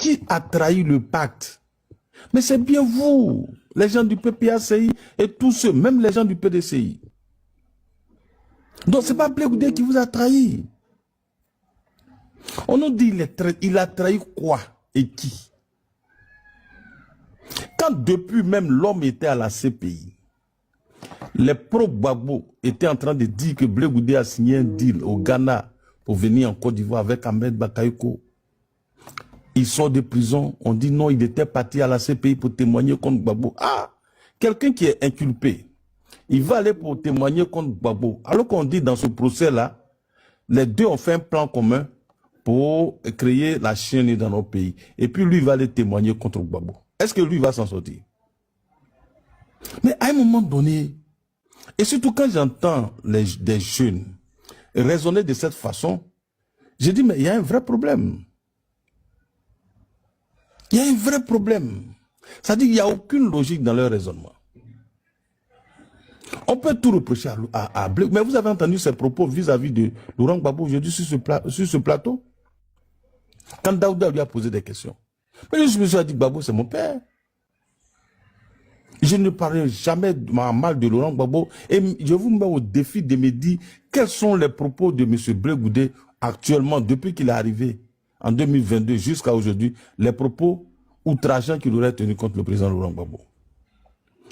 Qui a trahi le pacte? Mais c'est bien vous, les gens du PPACI et tous ceux, même les gens du PDCI. Donc ce n'est pas Blé Goudé qui vous a trahi. On nous dit il a trahi quoi et qui? Quand depuis même l'homme était à la CPI, les pro-Gbagbo étaient en train de dire que Blé Goudé a signé un deal au Ghana pour venir en Côte d'Ivoire avec Ahmed Bakayoko. Il sort de prison, on dit non, il était parti à la CPI pour témoigner contre Gbagbo. Ah, quelqu'un qui est inculpé, il va aller pour témoigner contre Gbagbo. Alors qu'on dit dans ce procès-là, les deux ont fait un plan commun pour créer la chaîne dans nos pays. Et puis lui, il va aller témoigner contre Gbagbo. Est-ce que lui va s'en sortir? Mais à un moment donné, et surtout quand j'entends des jeunes raisonner de cette façon, je dis, mais il y a un vrai problème. Il y a un vrai problème. C'est-à-dire qu'il n'y a aucune logique dans leur raisonnement. On peut tout reprocher à Blé, mais vous avez entendu ses propos vis-à-vis de Laurent Gbagbo aujourd'hui sur ce plateau? Quand Daouda lui a posé des questions. Mais je me suis dit, Gbagbo, c'est mon père. Je ne parlerai jamais mal de Laurent Gbagbo et je vous mets au défi de me dire quels sont les propos de M. Blé Goudé actuellement, depuis qu'il est arrivé en 2022 jusqu'à aujourd'hui, les propos outrageants qu'il aurait tenus contre le président Laurent Gbagbo.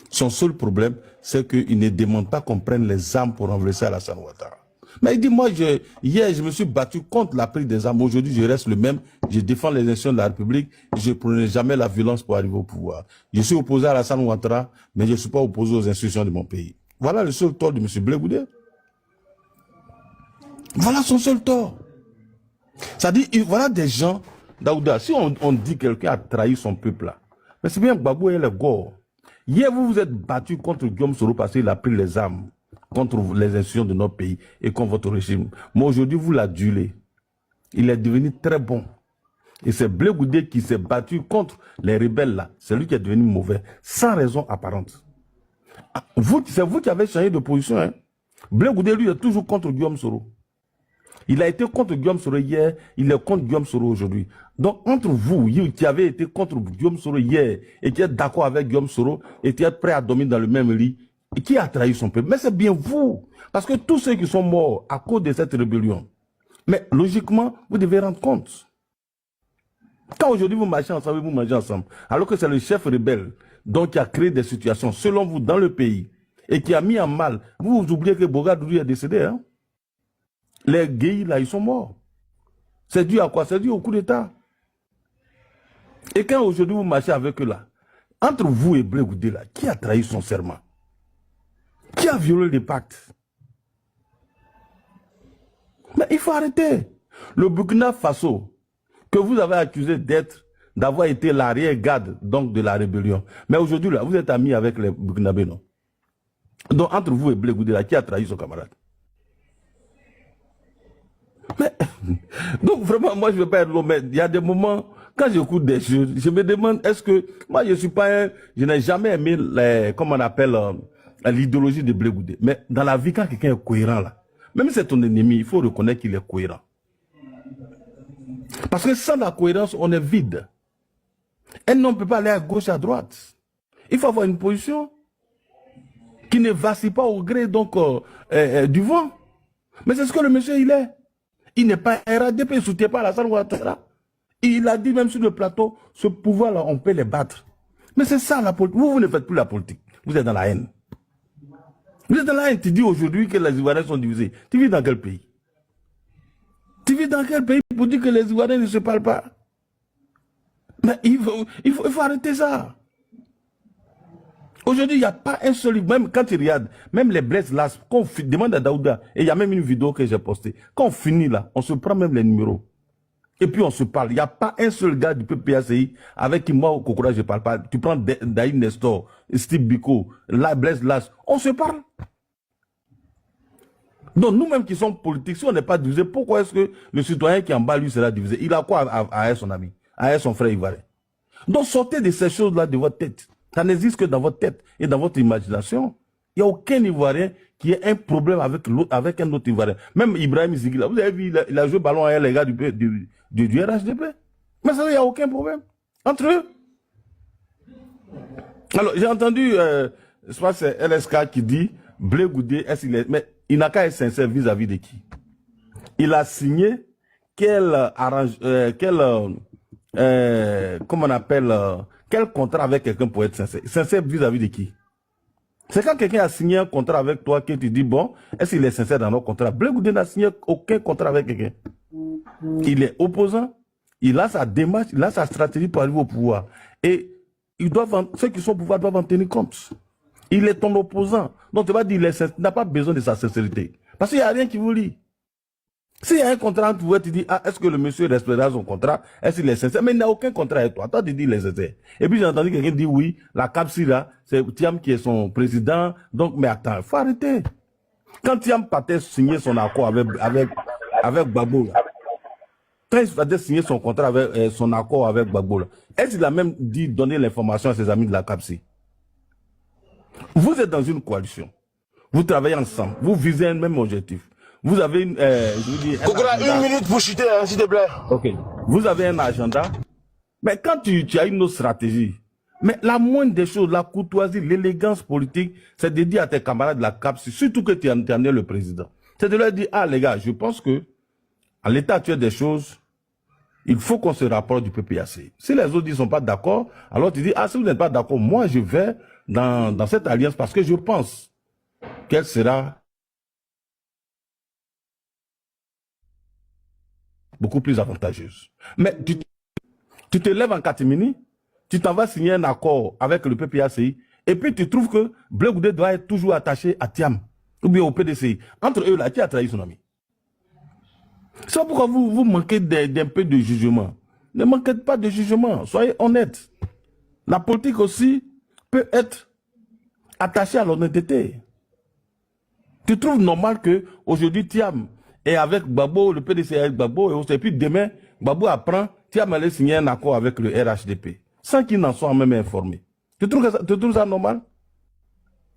Son seul problème, c'est qu'il ne demande pas qu'on prenne les armes pour renverser Alassane Ouattara. Mais il dit, moi, hier, je me suis battu contre la prise des armes. Aujourd'hui, je reste le même. Je défends les institutions de la République. Je ne prenais jamais la violence pour arriver au pouvoir. Je suis opposé à Alassane Ouattara, mais je ne suis pas opposé aux institutions de mon pays. Voilà le seul tort de M. Blé Goudé. Voilà son seul tort. C'est-à-dire, voilà des gens, Daouda, si on dit que quelqu'un a trahi son peuple là, mais c'est bien Gbagbo et les Gore. Hier, vous vous êtes battu contre Guillaume Soro parce qu'il a pris les armes contre les institutions de notre pays et contre votre régime. Mais aujourd'hui, vous l'adulez. Il est devenu très bon. Et c'est Blé Goudé qui s'est battu contre les rebelles là. C'est lui qui est devenu mauvais, sans raison apparente. C'est vous qui avez changé de position. Hein? Blé Goudé, lui, est toujours contre Guillaume Soro. Il a été contre Guillaume Soro hier, il est contre Guillaume Soro aujourd'hui. Donc, entre vous, qui avez été contre Guillaume Soro hier, et qui êtes d'accord avec Guillaume Soro, et qui êtes prêt à dormir dans le même lit, et qui a trahi son peuple? Mais c'est bien vous. Parce que tous ceux qui sont morts à cause de cette rébellion, mais logiquement, vous devez rendre compte. Quand aujourd'hui vous marchez ensemble, vous mangez ensemble, alors que c'est le chef rebelle, donc qui a créé des situations, selon vous, dans le pays, et qui a mis en mal, vous oubliez que Bogadouri est décédé, hein? Les gays, là, ils sont morts. C'est dû à quoi? C'est dû au coup d'État. Et quand aujourd'hui vous marchez avec eux là, entre vous et Blé Goudé là, qui a trahi son serment? Qui a violé les pactes? Mais il faut arrêter. Le Burkina Faso, que vous avez accusé d'avoir été l'arrière-garde donc de la rébellion. Mais aujourd'hui là, vous êtes amis avec les Burkinabés, non? Donc entre vous et Blé Goudé là, qui a trahi son camarade? Mais, donc vraiment, moi je ne veux pas être long, mais il y a des moments, quand j'écoute des choses, je me demande, est-ce que, moi je suis pas je n'ai jamais aimé, comment on appelle, l'idéologie de Blé Goudé. Mais dans la vie, quand quelqu'un est cohérent là, même si c'est ton ennemi, il faut reconnaître qu'il est cohérent. Parce que sans la cohérence, on est vide. Un homme ne peut pas aller à gauche, à droite. Il faut avoir une position qui ne vacille pas au gré donc, du vent. Mais c'est ce que le monsieur il est. Il n'est pas RADP, il ne soutient pas Alassane Ouattara. Il a dit même sur le plateau, ce pouvoir-là, on peut les battre. Mais c'est ça la politique. Vous ne faites plus la politique. Vous êtes dans la haine. Vous êtes dans la haine. Tu dis aujourd'hui que les Ivoiriens sont divisés. Tu vis dans quel pays? Tu vis dans quel pays pour dire que les Ivoiriens ne se parlent pas? Mais il faut arrêter ça. Aujourd'hui, il n'y a pas un seul livre, même quand tu regardes, même les Blaise Las, quand on demande à Daouda, et il y a même une vidéo que j'ai postée, quand on finit là, on se prend même les numéros. Et puis on se parle. Il n'y a pas un seul gars du PPACI avec qui moi, au Kokora, je ne parle pas. Tu prends Daïd Nestor, Steve Biko, Blaise Las, on se parle. Donc nous-mêmes qui sommes politiques, si on n'est pas divisé, pourquoi est-ce que le citoyen qui est en bas, lui, sera divisé? Il a quoi à son ami, à son frère ivoirien? Donc sortez de ces choses-là de votre tête. Ça n'existe que dans votre tête et dans votre imagination. Il n'y a aucun Ivoirien qui ait un problème avec un autre Ivoirien. Même Ibrahim Zigila, vous avez vu, il a joué ballon à les gars du RHDP. Mais ça, il n'y a aucun problème entre eux. Alors, j'ai entendu, je crois que c'est LSK qui dit, Blé Goudé, mais il n'a qu'à être sincère vis-à-vis de qui? Il a signé comment on appelle, quel contrat avec quelqu'un pour être sincère? Sincère vis-à-vis de qui? C'est quand quelqu'un a signé un contrat avec toi que tu dis, bon, est-ce qu'il est sincère dans nos contrats? Blé Goudé n'a signé aucun contrat avec quelqu'un. Il est opposant, il a sa démarche, il a sa stratégie pour arriver au pouvoir. Et ceux qui sont au pouvoir doivent en tenir compte. Il est ton opposant. Donc tu vas dire, il n'a pas besoin de sa sincérité. Parce qu'il n'y a rien qui vous lie. S'il y a un contrat entre vous, tu dis, ah, est-ce que le monsieur respectera son contrat? Est-ce qu'il est sincère? Mais il n'a aucun contrat avec toi. Toi, tu dis, il est sincère. Et puis j'ai entendu quelqu'un dire, oui, la CAPSI là, c'est Thiam qui est son président. Donc, mais attends, il faut arrêter. Quand Thiam partait signer son accord avec Gbagbo, là, quand il fallait signer son contrat avec son accord avec Gbagbo, là, est-ce qu'il a même dit donner l'information à ses amis de la CAPSI? Vous êtes dans une coalition. Vous travaillez ensemble. Vous visez un même objectif. Vous avez une... je vous dis, une minute pour chuter, hein, s'il te plaît. Ok. Vous avez un agenda. Mais quand tu as une autre stratégie, mais la moindre des choses, la courtoisie, l'élégance politique, c'est de dire à tes camarades de la CAPSI, surtout que tu en es le président, c'est de leur dire, ah les gars, je pense que à l'état actuel des choses, il faut qu'on se rapproche du PPAC. Si les autres ne sont pas d'accord, alors tu dis, ah si vous n'êtes pas d'accord, moi je vais dans cette alliance parce que je pense qu'elle sera beaucoup plus avantageuse. Mais tu te lèves en catimini, tu t'en vas signer un accord avec le PPACI, et puis tu trouves que Blé Goudé doit être toujours attaché à Thiam, ou bien au PDCI. Entre eux, là, qui a trahi son ami? C'est pourquoi vous manquez d'un peu de jugement. Ne manquez pas de jugement, soyez honnêtes. La politique aussi peut être attachée à l'honnêteté. Tu trouves normal que aujourd'hui Thiam est avec Gbagbo, le PDC avec Gbagbo, et puis demain, Gbagbo apprend, Thiam allait signer un accord avec le RHDP, sans qu'ils n'en soient même informés. Tu trouves ça normal?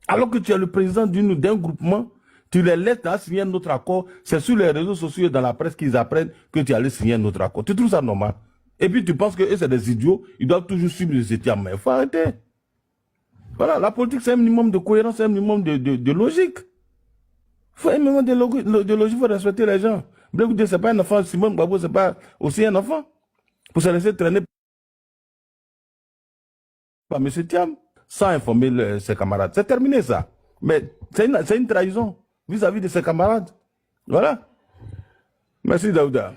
Alors que tu es le président d'un groupement, tu les laisses signer un autre accord, c'est sur les réseaux sociaux et dans la presse qu'ils apprennent que tu allais signer un autre accord. Tu trouves ça normal? Et puis tu penses que c'est des idiots, ils doivent toujours suivre les Thiam. Mais il faut arrêter. Voilà, la politique c'est un minimum de cohérence, c'est un minimum de logique. Il faut un minimum de logique, il faut respecter les gens. Blé Goudé, ce n'est pas un enfant, Simon Gbagbo, ce n'est pas aussi un enfant. Pour se laisser traîner par M. Thiam, sans informer ses camarades. C'est terminé ça. Mais c'est une trahison vis-à-vis de ses camarades. Voilà. Merci Daouda.